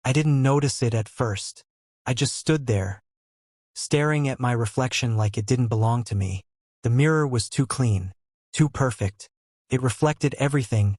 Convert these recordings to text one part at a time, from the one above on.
I didn't notice it at first. I just stood there, staring at my reflection like it didn't belong to me. The mirror was too clean, too perfect. It reflected everything,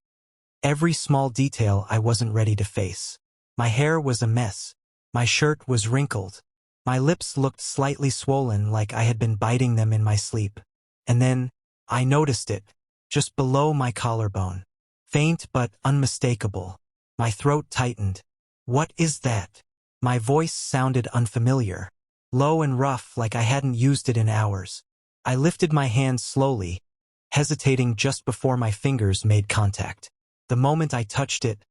every small detail I wasn't ready to face. My hair was a mess. My shirt was wrinkled. My lips looked slightly swollen like I had been biting them in my sleep. And then, I noticed it, just below my collarbone. Faint but unmistakable. My throat tightened. What is that? My voice sounded unfamiliar. Low and rough like I hadn't used it in hours. I lifted my hand slowly, hesitating just before my fingers made contact. The moment I touched it,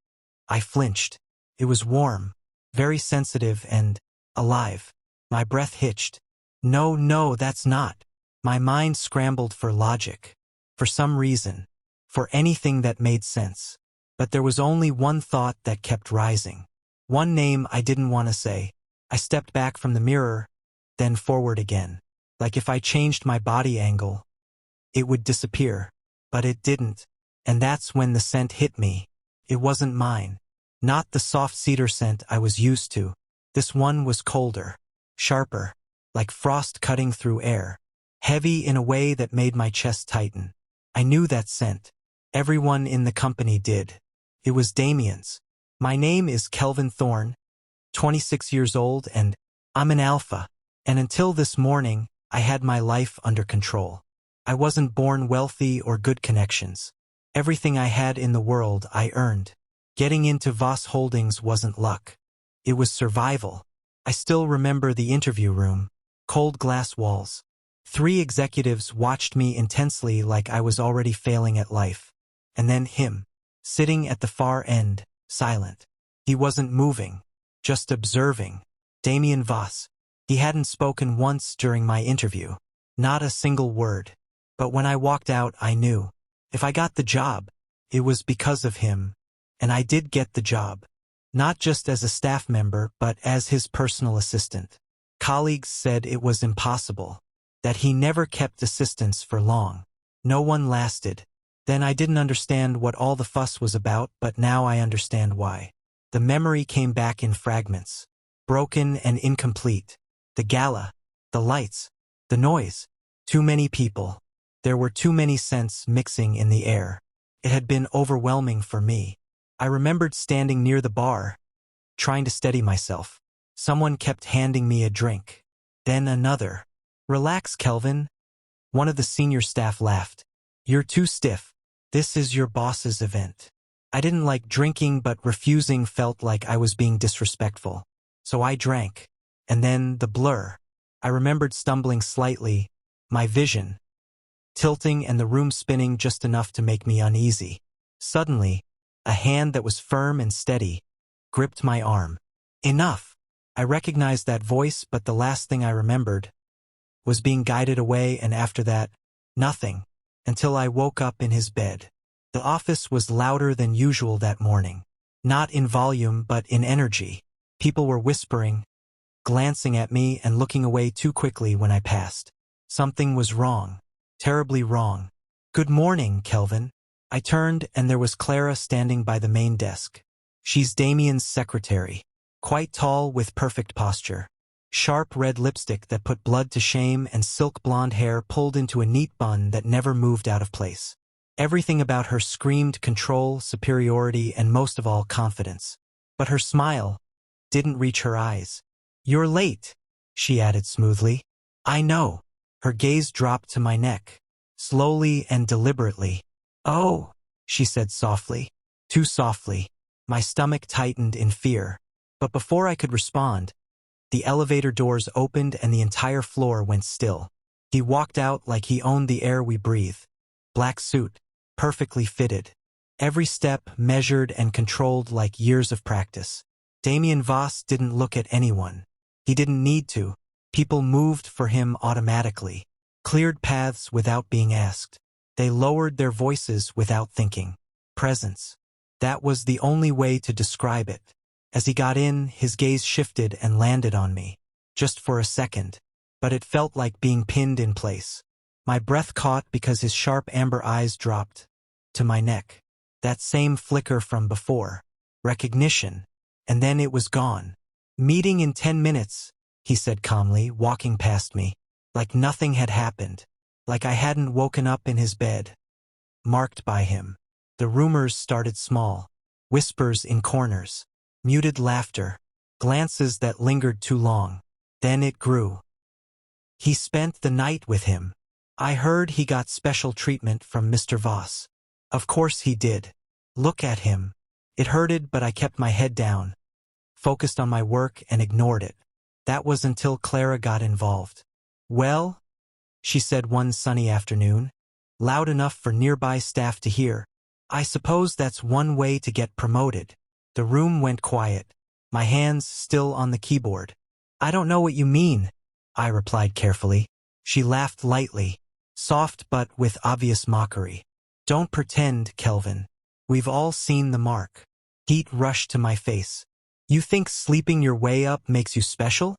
I flinched. It was warm, very sensitive and alive. My breath hitched. No, that's not. My mind scrambled for logic. For some reason. For anything that made sense. But there was only one thought that kept rising. One name I didn't want to say. I stepped back from the mirror, then forward again. Like if I changed my body angle, it would disappear. But it didn't. And that's when the scent hit me. It wasn't mine. Not the soft cedar scent I was used to. This one was colder, sharper, like frost cutting through air. Heavy in a way that made my chest tighten. I knew that scent. Everyone in the company did. It was Damien's. My name is Kelvin Thorne, 26 years old, and I'm an alpha. And until this morning, I had my life under control. I wasn't born wealthy or good connections. Everything I had in the world I earned. Getting into Voss Holdings wasn't luck. It was survival. I still remember the interview room. Cold glass walls. 3 executives watched me intensely like I was already failing at life. And then him. Sitting at the far end, silent. He wasn't moving. Just observing. Damien Voss. He hadn't spoken once during my interview. Not a single word. But when I walked out, I knew. If I got the job, it was because of him. And I did get the job. Not just as a staff member, but as his personal assistant. Colleagues said it was impossible. That he never kept assistants for long. No one lasted. Then I didn't understand what all the fuss was about, but now I understand why. The memory came back in fragments. Broken and incomplete. The gala. The lights. The noise. Too many people. There were too many scents mixing in the air. It had been overwhelming for me. I remembered standing near the bar, trying to steady myself. Someone kept handing me a drink. Then another. Relax, Kelvin. One of the senior staff laughed. You're too stiff. This is your boss's event. I didn't like drinking, but refusing felt like I was being disrespectful. So I drank. And then the blur. I remembered stumbling slightly, my vision tilting and the room spinning just enough to make me uneasy. Suddenly, a hand that was firm and steady gripped my arm. Enough! I recognized that voice, but the last thing I remembered was being guided away, and after that, nothing, until I woke up in his bed. The office was louder than usual that morning. Not in volume, but in energy. People were whispering, glancing at me and looking away too quickly when I passed. Something was wrong. Terribly wrong. Good morning, Kelvin. I turned and there was Clara standing by the main desk. She's Damien's secretary. Quite tall with perfect posture. Sharp red lipstick that put blood to shame and silk blonde hair pulled into a neat bun that never moved out of place. Everything about her screamed control, superiority, and most of all, confidence. But her smile didn't reach her eyes. You're late, she added smoothly. I know. Her gaze dropped to my neck, slowly and deliberately. Oh, she said softly. Too softly. My stomach tightened in fear. But before I could respond, the elevator doors opened and the entire floor went still. He walked out like he owned the air we breathe. Black suit, perfectly fitted. Every step measured and controlled like years of practice. Damien Voss didn't look at anyone. He didn't need to. People moved for him automatically. Cleared paths without being asked. They lowered their voices without thinking. Presence. That was the only way to describe it. As he got in, his gaze shifted and landed on me. Just for a second. But it felt like being pinned in place. My breath caught because his sharp amber eyes dropped to my neck. That same flicker from before. Recognition. and then it was gone. "Meeting in 10 minutes, he said calmly, walking past me. Like nothing had happened. Like I hadn't woken up in his bed. Marked by him. The rumors started small. Whispers in corners. Muted laughter. Glances that lingered too long. Then it grew. He spent the night with him. I heard he got special treatment from Mr. Voss. Of course he did. Look at him. It hurted, but I kept my head down. Focused on my work and ignored it. That was until Clara got involved. Well, she said one sunny afternoon, loud enough for nearby staff to hear. I suppose that's one way to get promoted. The room went quiet, my hands still on the keyboard. I don't know what you mean, I replied carefully. She laughed lightly, soft but with obvious mockery. Don't pretend, Kelvin. We've all seen the mark. Heat rushed to my face. You think sleeping your way up makes you special?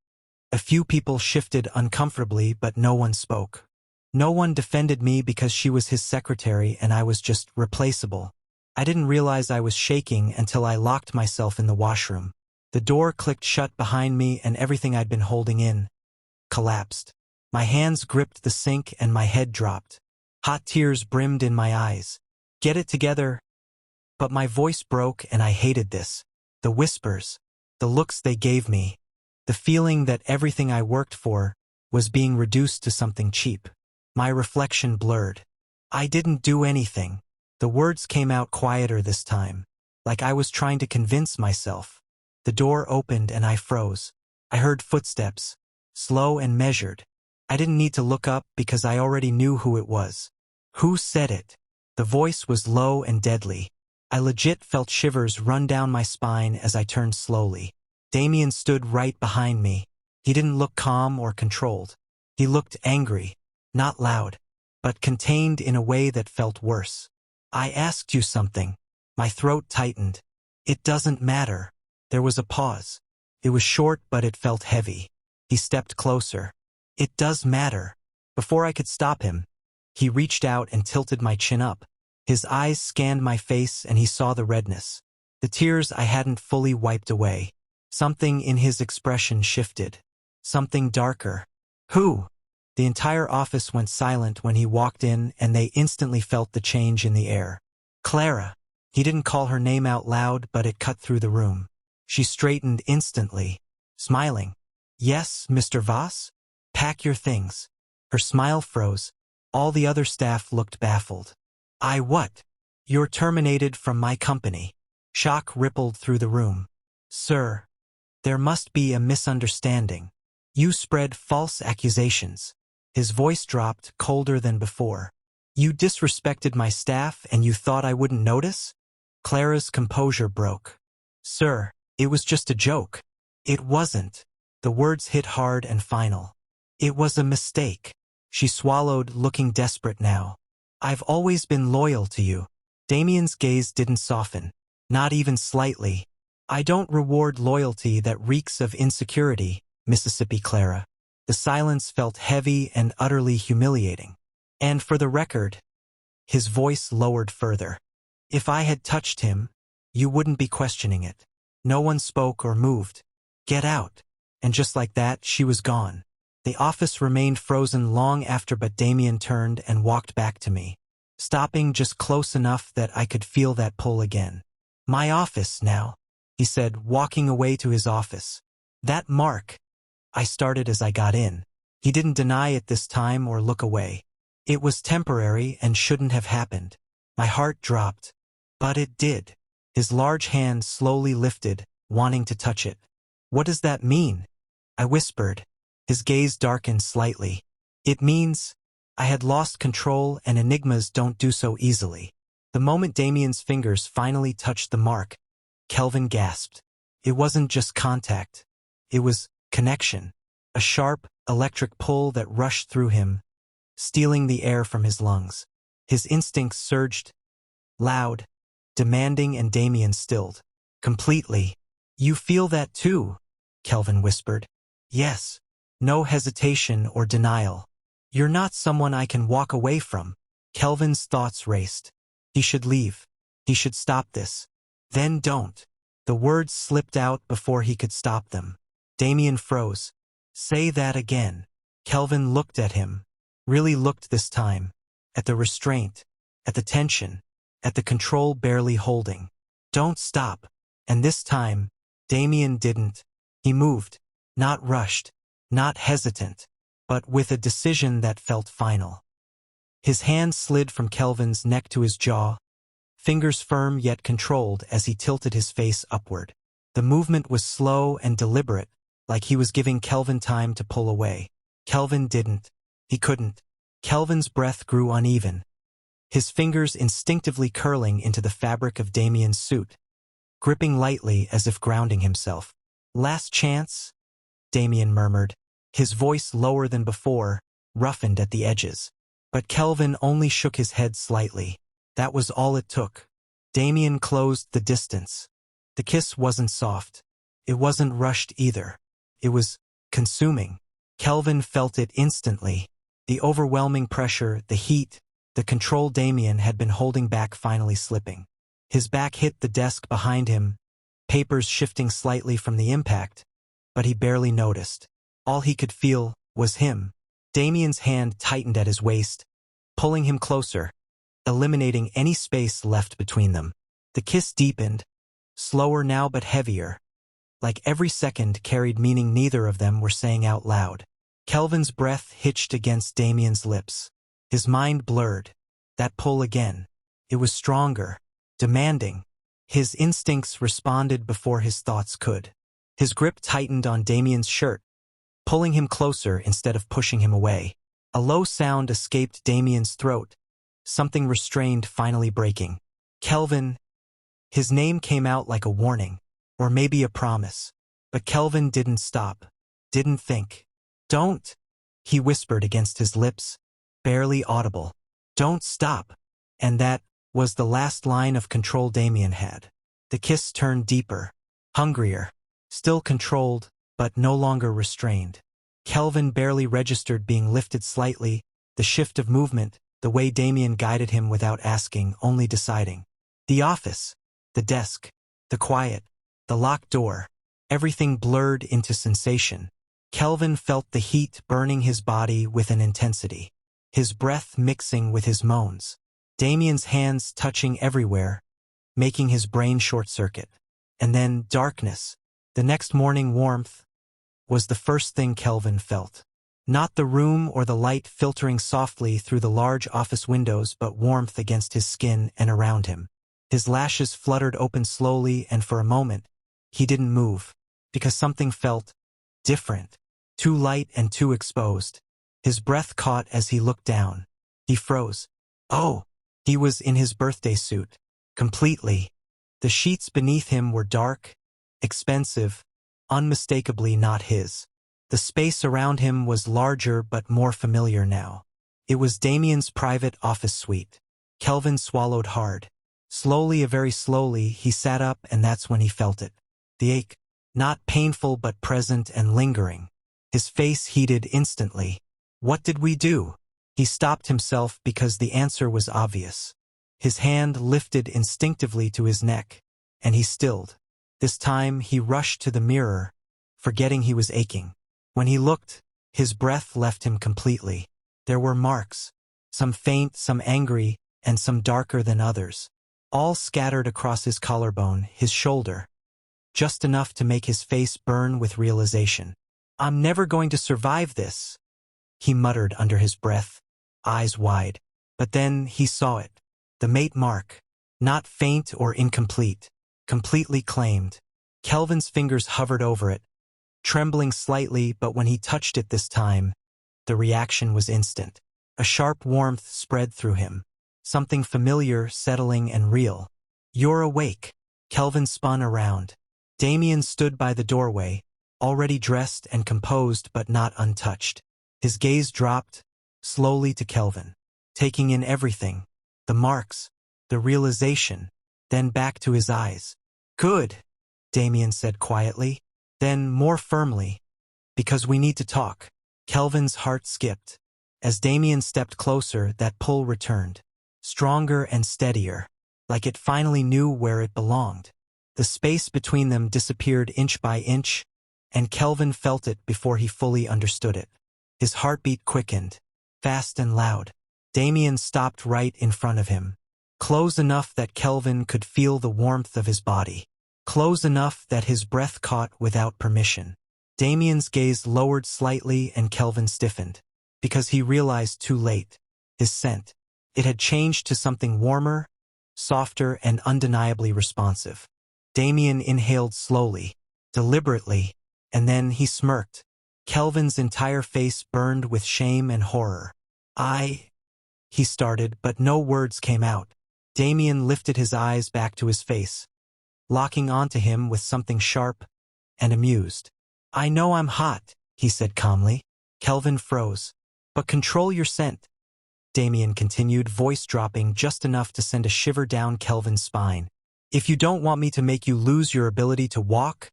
A few people shifted uncomfortably, but no one spoke. No one defended me because she was his secretary and I was just replaceable. I didn't realize I was shaking until I locked myself in the washroom. The door clicked shut behind me and everything I'd been holding in collapsed. My hands gripped the sink and my head dropped. Hot tears brimmed in my eyes. Get it together. But my voice broke and I hated this. The whispers, the looks they gave me, the feeling that everything I worked for was being reduced to something cheap. My reflection blurred. I didn't do anything. The words came out quieter this time, like I was trying to convince myself. The door opened and I froze. I heard footsteps, slow and measured. I didn't need to look up because I already knew who it was. Who said it? The voice was low and deadly. I legit felt shivers run down my spine as I turned slowly. Damien stood right behind me. He didn't look calm or controlled. He looked angry, not loud, but contained in a way that felt worse. I asked you something. My throat tightened. It doesn't matter. There was a pause. It was short, but it felt heavy. He stepped closer. It does matter. Before I could stop him, he reached out and tilted my chin up. His eyes scanned my face and he saw the redness. The tears I hadn't fully wiped away. Something in his expression shifted. Something darker. Who? The entire office went silent when he walked in and they instantly felt the change in the air. Clara. He didn't call her name out loud, but it cut through the room. She straightened instantly, smiling. Yes, Mr. Voss? Pack your things. Her smile froze. All the other staff looked baffled. I what? You're terminated from my company. Shock rippled through the room. Sir, there must be a misunderstanding. You spread false accusations. His voice dropped, colder than before. You disrespected my staff and you thought I wouldn't notice? Clara's composure broke. Sir, it was just a joke. It wasn't. The words hit hard and final. It was a mistake. She swallowed, looking desperate now. I've always been loyal to you. Damien's gaze didn't soften. Not even slightly. I don't reward loyalty that reeks of insecurity, Mississippi Clara. The silence felt heavy and utterly humiliating. And for the record, his voice lowered further. If I had touched him, you wouldn't be questioning it. No one spoke or moved. Get out. And just like that, she was gone. The office remained frozen long after, but Damien turned and walked back to me, stopping just close enough that I could feel that pull again. My office now, he said, walking away to his office. That mark. I started as I got in. He didn't deny it this time or look away. It was temporary and shouldn't have happened. My heart dropped. But it did. His large hand slowly lifted, wanting to touch it. What does that mean? I whispered. His gaze darkened slightly. It means I had lost control and enigmas don't do so easily. The moment Damien's fingers finally touched the mark, Kelvin gasped. It wasn't just contact. It was connection. A sharp, electric pull that rushed through him, stealing the air from his lungs. His instincts surged, loud, demanding, and Damien stilled. Completely. You feel that too? Kelvin whispered. Yes. No hesitation or denial. You're not someone I can walk away from. Kelvin's thoughts raced. He should leave. He should stop this. Then don't. The words slipped out before he could stop them. Damien froze. Say that again. Kelvin looked at him. Really looked this time. At the restraint. At the tension. At the control barely holding. Don't stop. And this time, Damien didn't. He moved. Not rushed. Not hesitant. But with a decision that felt final. His hand slid from Kelvin's neck to his jaw, fingers firm yet controlled as he tilted his face upward. The movement was slow and deliberate, like he was giving Kelvin time to pull away. Kelvin didn't. He couldn't. Kelvin's breath grew uneven, his fingers instinctively curling into the fabric of Damien's suit, gripping lightly as if grounding himself. Last chance? Damien murmured, his voice lower than before, roughened at the edges. But Kelvin only shook his head slightly. That was all it took. Damien closed the distance. The kiss wasn't soft. It wasn't rushed either. It was consuming. Kelvin felt it instantly. The overwhelming pressure, the heat, the control Damien had been holding back finally slipping. His back hit the desk behind him, papers shifting slightly from the impact, but he barely noticed. All he could feel was him. Damien's hand tightened at his waist, pulling him closer, eliminating any space left between them. The kiss deepened, slower now but heavier, like every second carried meaning neither of them were saying out loud. Kelvin's breath hitched against Damien's lips. His mind blurred. That pull again. It was stronger, demanding. His instincts responded before his thoughts could. His grip tightened on Damien's shirt, pulling him closer instead of pushing him away. A low sound escaped Damien's throat, something restrained finally breaking. Kelvin. His name came out like a warning, or maybe a promise. But Kelvin didn't stop, didn't think. Don't, he whispered against his lips, barely audible. Don't stop. And that was the last line of control Damien had. The kiss turned deeper, hungrier, still controlled, but no longer restrained. Kelvin barely registered being lifted slightly, the shift of movement, the way Damien guided him without asking, only deciding. The office, the desk, the quiet, the locked door, everything blurred into sensation. Kelvin felt the heat burning his body with an intensity, his breath mixing with his moans. Damien's hands touching everywhere, making his brain short-circuit. And then darkness. The next morning warmth was the first thing Kelvin felt. Not the room or the light filtering softly through the large office windows, but warmth against his skin and around him. His lashes fluttered open slowly, and for a moment, he didn't move, because something felt different, too light and too exposed. His breath caught as he looked down. He froze. Oh! He was in his birthday suit. Completely. The sheets beneath him were dark, expensive, unmistakably not his. The space around him was larger but more familiar now. It was Damien's private office suite. Kelvin swallowed hard. Slowly, very slowly, he sat up, and that's when he felt it. The ache. Not painful but present and lingering. His face heated instantly. What did we do? He stopped himself because the answer was obvious. His hand lifted instinctively to his neck, and he stilled. This time he rushed to the mirror, forgetting he was aching. When he looked, his breath left him completely. There were marks, some faint, some angry, and some darker than others, all scattered across his collarbone, his shoulder, just enough to make his face burn with realization. I'm never going to survive this, he muttered under his breath, eyes wide. But then he saw it. The mate mark. Not faint or incomplete. Completely claimed. Kelvin's fingers hovered over it, trembling slightly, but when he touched it this time, the reaction was instant. A sharp warmth spread through him. Something familiar, settling, and real. You're awake. Kelvin spun around. Damien stood by the doorway, already dressed and composed but not untouched. His gaze dropped, slowly to Kelvin, taking in everything, the marks, the realization, then back to his eyes. Good, Damien said quietly, then more firmly, because we need to talk. Kelvin's heart skipped. As Damien stepped closer, that pull returned, stronger and steadier, like it finally knew where it belonged. The space between them disappeared inch by inch, and Kelvin felt it before he fully understood it. His heartbeat quickened, fast and loud. Damien stopped right in front of him, close enough that Kelvin could feel the warmth of his body, close enough that his breath caught without permission. Damien's gaze lowered slightly and Kelvin stiffened, because he realized too late. His scent. It had changed to something warmer, softer, and undeniably responsive. Damien inhaled slowly, deliberately, and then he smirked. Kelvin's entire face burned with shame and horror. He started, but no words came out. Damien lifted his eyes back to his face, locking onto him with something sharp and amused. I know I'm hot, he said calmly. Kelvin froze. But control your scent, Damien continued, voice dropping just enough to send a shiver down Kelvin's spine. If you don't want me to make you lose your ability to walk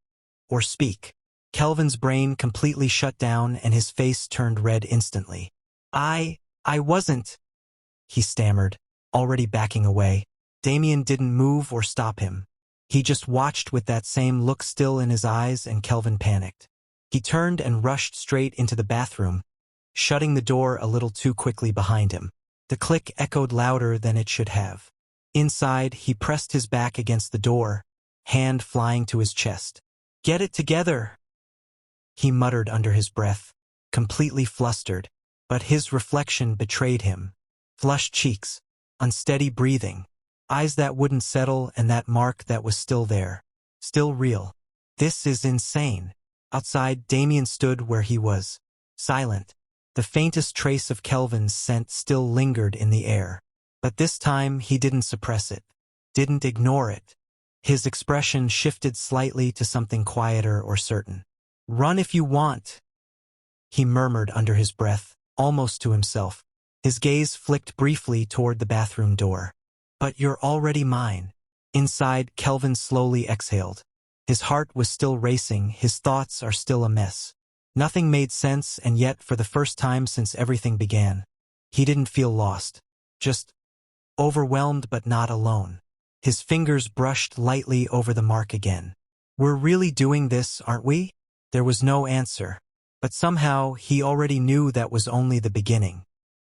or speak. Kelvin's brain completely shut down and his face turned red instantly. I wasn't, he stammered, already backing away. Damien didn't move or stop him. He just watched with that same look still in his eyes, and Kelvin panicked. He turned and rushed straight into the bathroom, shutting the door a little too quickly behind him. The click echoed louder than it should have. Inside, he pressed his back against the door, hand flying to his chest. Get it together, he muttered under his breath, completely flustered, but his reflection betrayed him. Flushed cheeks, unsteady breathing, eyes that wouldn't settle, and that mark that was still there, still real. This is insane. Outside, Damien stood where he was, silent. The faintest trace of Kelvin's scent still lingered in the air. But this time he didn't suppress it, didn't ignore it. His expression shifted slightly to something quieter or certain. Run if you want, he murmured under his breath, almost to himself. His gaze flicked briefly toward the bathroom door. But you're already mine. Inside, Kelvin slowly exhaled. His heart was still racing, his thoughts are still a mess. Nothing made sense, and yet, for the first time since everything began, he didn't feel lost. Just overwhelmed but not alone. His fingers brushed lightly over the mark again. We're really doing this, aren't we? There was no answer. But somehow, he already knew that was only the beginning.